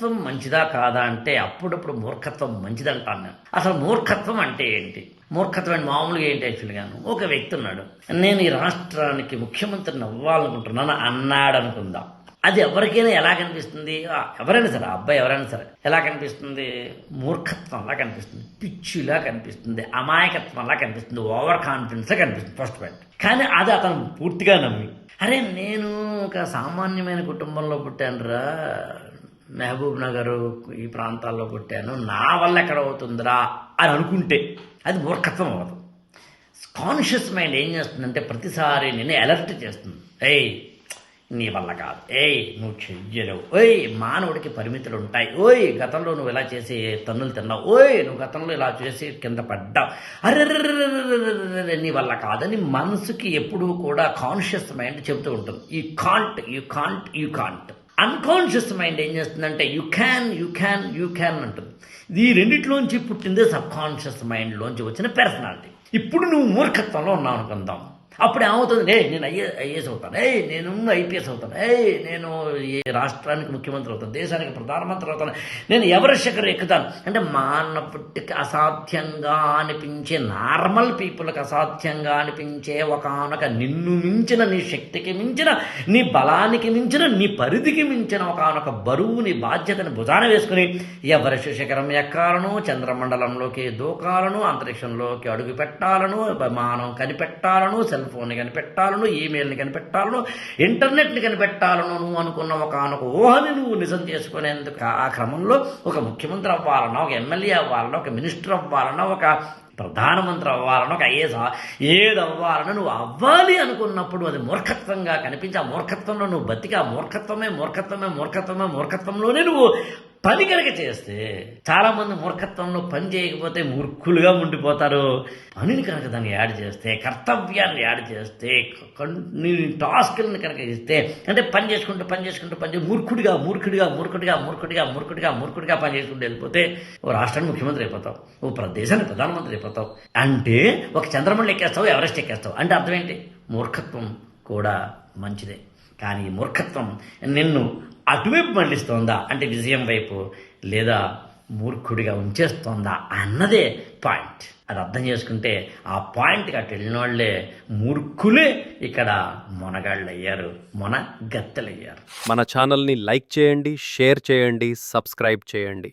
మూర్ఖత్వం మంచిదా కాదా అంటే అప్పుడప్పుడు మూర్ఖత్వం మంచిదంటాను నేను. అసలు మూర్ఖత్వం అంటే ఏంటి? మూర్ఖత్వం అంటే మామూలుగా ఏంటి యాక్చువల్గాను? ఒక వ్యక్తి ఉన్నాడు, నేను ఈ రాష్ట్రానికి ముఖ్యమంత్రిని అవ్వాలనుకుంటున్నాను అన్నాడు అనుకుందాం. అది ఎవరికైనా ఎలా కనిపిస్తుంది? ఎవరైనా సరే, అబ్బాయి ఎవరైనా సరే ఎలా కనిపిస్తుంది? మూర్ఖత్వంలా కనిపిస్తుంది, పిచ్చిలా కనిపిస్తుంది, అమాయకత్వంలా కనిపిస్తుంది, ఓవర్ కాన్ఫిడెన్స్గా కనిపిస్తుంది ఫస్ట్ పాయింట్. కానీ అది అతను పూర్తిగా నమ్మి, అరే నేను ఒక సామాన్యమైన కుటుంబంలో పుట్టానురా, మహబూబ్ నగర్ ఈ ప్రాంతాల్లో పుట్టాను, నా వల్ల ఎక్కడ అవుతుందిరా అని అనుకుంటే అది మూర్ఖత్వం అవ్వదు. కాన్షియస్ మైండ్ ఏం చేస్తుందంటే ప్రతిసారి నేను అలర్ట్ చేస్తుంది, ఏయ్ నీ వల్ల కాదు, ఏయ్ నువ్వు చెయ్యలేవు, ఓయ్ మానవుడికి పరిమితులు ఉంటాయి, ఓయ్ గతంలో నువ్వు ఇలా చేసి తన్నులు తిన్నావు, ఓయ్ నువ్వు గతంలో ఇలా చేసి కింద పడ్డావు, అర్రె నీ వల్ల కాదని మనసుకి ఎప్పుడూ కూడా కాన్షియస్ మైండ్ చెబుతూ ఉంటుంది. You can't. అన్కాన్షియస్ మైండ్ ఏం చేస్తుందంటే యూ క్యాన్ అంటుంది. ఈ రెండిట్లోంచి పుట్టిందే సబ్ కాన్షియస్ మైండ్లోంచి వచ్చిన పర్సనాలిటీ. ఇప్పుడు నువ్వు మూర్ఖత్వంలో ఉన్నావు అనుకుందాం, అప్పుడు ఏమవుతుంది? నేను ఐఏఎస్ అవుతాను, నేను ఐపీఎస్ అవుతాను, నేను ఈ రాష్ట్రానికి ముఖ్యమంత్రి అవుతాను, దేశానికి ప్రధానమంత్రి అవుతాను, నేను ఎవరి శిఖరం ఎక్కుతాను అంటే మానవుడికి అసాధ్యంగా అనిపించే, నార్మల్ పీపుల్కి అసాధ్యంగా అనిపించే ఒకానొక నిన్ను మించిన, నీ శక్తికి మించిన, నీ బలానికి మించిన, నీ పరిధికి మించిన ఒకానొక బరువుని, బాధ్యతని భుజాన వేసుకుని ఎవరి శిఖరం ఎక్కాలను, చంద్రమండలంలోకి దూకాలను, అంతరిక్షంలోకి అడుగు పెట్టాలను, విమానం కనిపెట్టాలను, సెల్ ఫోన్ని కనిపెట్టాలను, ఈమెయిల్ని కనిపెట్టాలను, ఇంటర్నెట్ని కనిపెట్టాలను నువ్వు అనుకున్న ఒకనొక ఊహని నువ్వు నిజం చేసుకునేందుకు ఆ క్రమంలో ఒక ముఖ్యమంత్రి అవ్వాలన్నా, ఒక ఎమ్మెల్యే అవ్వాలన్నా, ఒక మినిస్టర్ అవ్వాలన్నా, ఒక ప్రధానమంత్రి అవ్వాలన్నా, ఒక ఐఏఎస్ ఏది అవ్వాలన్నా నువ్వు అవ్వాలి అనుకున్నప్పుడు అది మూర్ఖత్వంగా కనిపించి ఆ మూర్ఖత్వంలో నువ్వు బతికి ఆ మూర్ఖత్వంలోనే నువ్వు పని కనుక చేస్తే, చాలామంది మూర్ఖత్వంలో పని చేయకపోతే మూర్ఖులుగా ఉండిపోతారు. పనిని కనుక దాన్ని యాడ్ చేస్తే, కర్తవ్యాన్ని యాడ్ చేస్తే, నీ టాస్క్ని కనుక ఇస్తే, అంటే పని చేసుకుంటూ మూర్ఖుడిగా పని చేసుకుంటూ వెళ్ళిపోతే ఓ రాష్ట్రానికి ముఖ్యమంత్రి అయిపోతావు, ఓ దేశానికి ప్రధానమంత్రి అయిపోతావు. అంటే ఒక చంద్రమండలి ఎక్కేస్తావు, ఎవరెస్ట్ ఎక్కేస్తావు. అంటే అర్థం ఏంటి? మూర్ఖత్వం కూడా మంచిదే, కానీ ఈ మూర్ఖత్వం నిన్ను అటువైపు మళ్ళిస్తోందా అంటే విజయం వైపు, లేదా మూర్ఖుడిగా ఉంచేస్తోందా అన్నదే పాయింట్. అది అర్థం చేసుకుంటే ఆ పాయింట్కి అటు వెళ్ళిన వాళ్ళే మూర్ఖులే ఇక్కడ మొనగాళ్ళయ్యారు, మొనగత్తెలయ్యారు. మన ఛానల్ని లైక్ చేయండి, షేర్ చేయండి, సబ్స్క్రైబ్ చేయండి.